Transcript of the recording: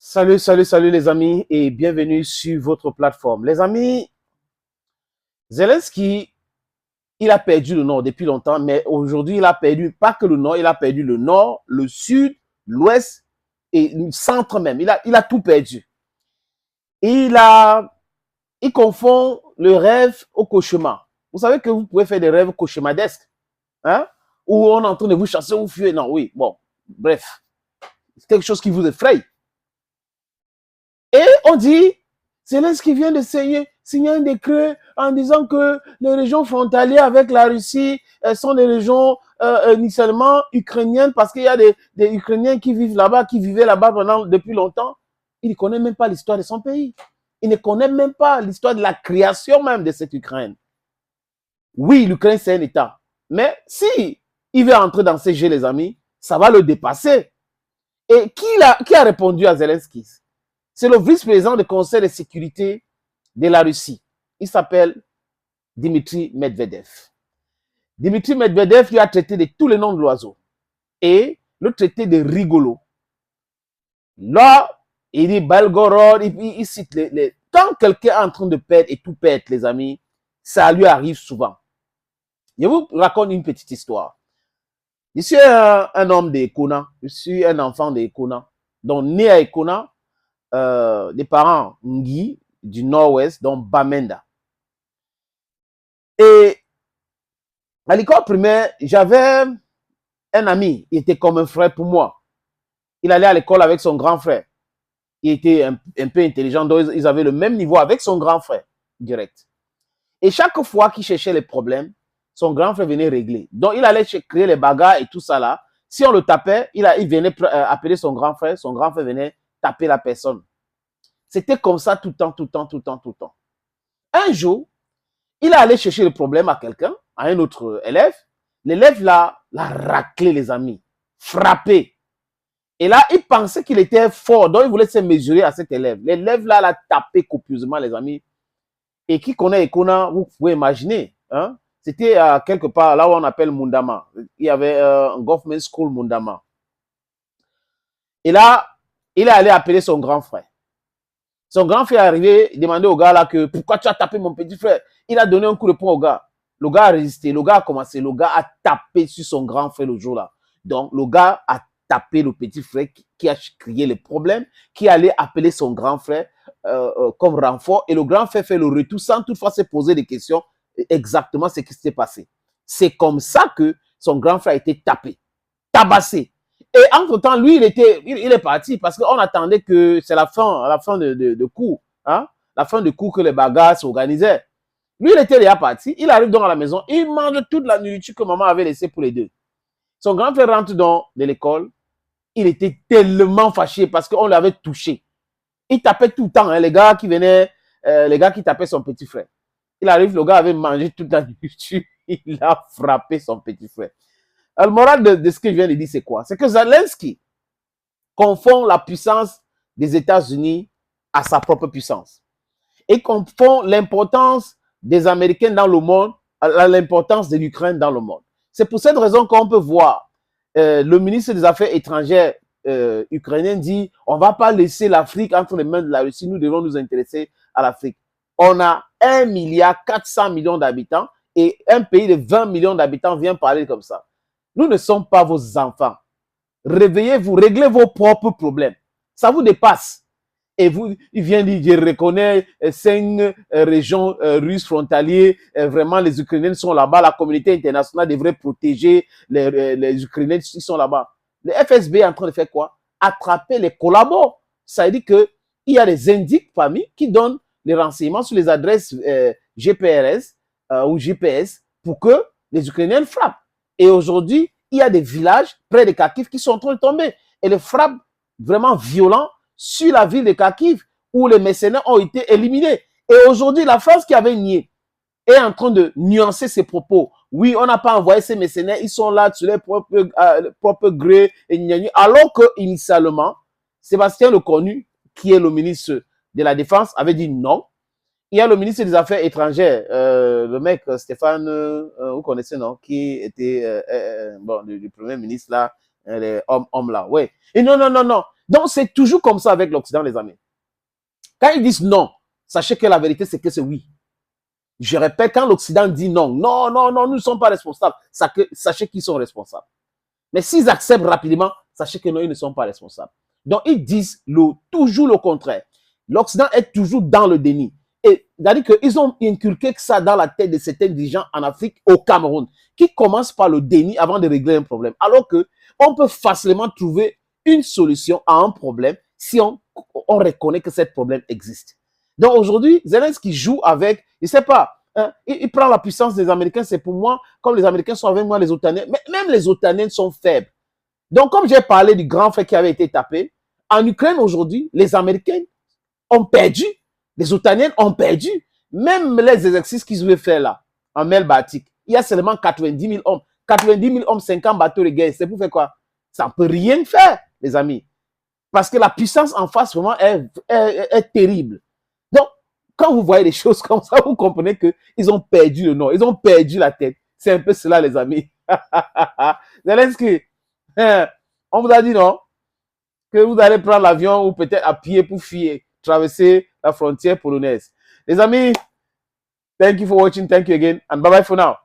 Salut, salut, salut les amis et bienvenue sur votre plateforme. Les amis, Zelensky, il a perdu le nord depuis longtemps, mais aujourd'hui, il a perdu pas que le nord, il a perdu le nord, le sud, l'ouest et le centre même. Il a tout perdu. Et il confond le rêve au cauchemar. Vous savez que vous pouvez faire des rêves cauchemardesques, hein? Où on est en train de vous chasser ou fuir. Non, oui, bon, bref. C'est quelque chose qui vous effraie. Et on dit, Zelensky vient de signer un décret en disant que les régions frontalières avec la Russie sont des régions initialement ukrainiennes parce qu'il y a des Ukrainiens qui vivent là-bas, qui vivaient là-bas depuis longtemps. Il ne connaît même pas l'histoire de son pays. Il ne connaît même pas l'histoire de la création même de cette Ukraine. Oui, l'Ukraine, c'est un État. Mais si il veut entrer dans ces jeux, les amis, ça va le dépasser. Et qui a répondu à Zelensky? C'est le vice-président du Conseil de sécurité de la Russie. Il s'appelle Dmitry Medvedev. Dmitry Medvedev lui a traité de tous les noms de l'oiseau et le traité de rigolo. Là, il dit Belgorod, il cite les... Quand quelqu'un est en train de perdre et tout perdre, les amis, ça lui arrive souvent. Je vous raconte une petite histoire. Je suis un homme d'Ekona, je suis un enfant d'Ekona, donc né à Ekona, des parents Ngi du nord-ouest, donc Bamenda. Et à l'école primaire, j'avais un ami, il était comme un frère pour moi. Il allait à l'école avec son grand frère. Il était un peu intelligent, donc ils avaient le même niveau avec son grand frère, direct. Et chaque fois qu'il cherchait les problèmes, son grand frère venait régler. Donc il allait créer les bagarres et tout ça là. Si on le tapait, il venait appeler son grand frère venait taper la personne. C'était comme ça tout le temps, tout le temps, tout le temps, tout le temps. Un jour, il est allé chercher le problème à quelqu'un, à un autre élève. L'élève l'a raclé, les amis, frappé. Et là, il pensait qu'il était fort, donc il voulait se mesurer à cet élève. L'élève là l'a tapé copieusement, les amis. Et qui connaît Ekona, vous pouvez imaginer, hein? C'était quelque part là où on appelle Mundama. Il y avait un government school Mundama. Et là, il est allé appeler son grand frère. Son grand frère est arrivé, il demandait au gars là que pourquoi tu as tapé mon petit frère. Il a donné un coup de poing au gars. Le gars a résisté, le gars a commencé, le gars a tapé sur son grand frère le jour là. Donc le gars a tapé le petit frère qui a crié les problèmes, qui allait appeler son grand frère comme renfort. Et le grand frère fait le retour sans toutefois se poser des questions exactement ce qui s'est passé. C'est comme ça que son grand frère a été tapé, tabassé. Et entre-temps, lui, il est parti parce qu'on attendait que c'est la fin de cours, hein? La fin de cours que les bagarres s'organisaient. Lui, il était déjà parti. Il arrive donc à la maison. Il mange toute la nourriture que maman avait laissée pour les deux. Son grand frère rentre dans l'école. Il était tellement fâché parce qu'on l'avait touché. Il tapait tout le temps, hein, les gars qui tapaient son petit frère. Il arrive, le gars avait mangé toute la nourriture. Il a frappé son petit frère. Le moral de ce que je viens de dire, c'est quoi? C'est que Zelensky confond la puissance des États-Unis à sa propre puissance. Et confond l'importance des Américains dans le monde à l'importance de l'Ukraine dans le monde. C'est pour cette raison qu'on peut voir le ministre des Affaires étrangères ukrainien dit on ne va pas laisser l'Afrique entre les mains de la Russie, nous devons nous intéresser à l'Afrique. On a 1,4 milliard d'habitants et un pays de 20 millions d'habitants vient parler comme ça. Nous ne sommes pas vos enfants. Réveillez-vous, réglez vos propres problèmes. Ça vous dépasse. Et il vient dire, je reconnais 5 régions russes frontalières. Vraiment, les Ukrainiens sont là-bas. La communauté internationale devrait protéger les Ukrainiens qui sont là-bas. Le FSB est en train de faire quoi? Attraper les collabos. Ça veut dire qu'il y a des indices parmi qui donnent les renseignements sur les adresses GPRS ou GPS pour que les Ukrainiens frappent. Et aujourd'hui, il y a des villages près de Kharkiv qui sont en train de tomber. Et les frappes vraiment violentes sur la ville de Kharkiv où les mercenaires ont été éliminés. Et aujourd'hui, la France qui avait nié est en train de nuancer ses propos. Oui, on n'a pas envoyé ces mercenaires, ils sont là sur leur propre gré, alors que initialement, Sébastien Lecornu, qui est le ministre de la Défense, avait dit non. Il y a le ministre des Affaires étrangères, le mec Stéphane, vous connaissez, non? Qui était bon, le premier ministre là, les hommes là. Ouais. Et non, non, non, non. Donc, c'est toujours comme ça avec l'Occident, les amis. Quand ils disent non, sachez que la vérité, c'est que c'est oui. Je répète, quand l'Occident dit non, non, non, non, nous ne sommes pas responsables, sachez qu'ils sont responsables. Mais s'ils acceptent rapidement, sachez que non, ils ne sont pas responsables. Donc, ils disent toujours le contraire. L'Occident est toujours dans le déni. Et c'est-à-dire qu'ils ont inculqué ça dans la tête de certains dirigeants en Afrique, au Cameroun, qui commencent par le déni avant de régler un problème. Alors qu'on peut facilement trouver une solution à un problème si on reconnaît que ce problème existe. Donc aujourd'hui, Zelensky joue avec, il ne sait pas, hein, il prend la puissance des Américains, c'est pour moi, comme les Américains sont avec moi, les Otaniens, mais même les Otaniens sont faibles. Donc comme j'ai parlé du grand frère qui avait été tapé, en Ukraine aujourd'hui, les Américains ont perdu, les Otaniens ont perdu, même les exercices qu'ils voulaient faire là, en mer Baltique, il y a seulement 90 000 hommes. 90 000 hommes, 50 bateaux de guerre, c'est pour faire quoi? Ça ne peut rien faire, les amis. Parce que la puissance en face, vraiment, est terrible. Donc, quand vous voyez des choses comme ça, vous comprenez qu'ils ont perdu le nord, ils ont perdu la tête. C'est un peu cela, les amis. Zelensky, on vous a dit non, que vous allez prendre l'avion ou peut-être à pied pour fuir, traverser la frontière polonaise. Les amis, thank you for watching, thank you again, and bye-bye for now.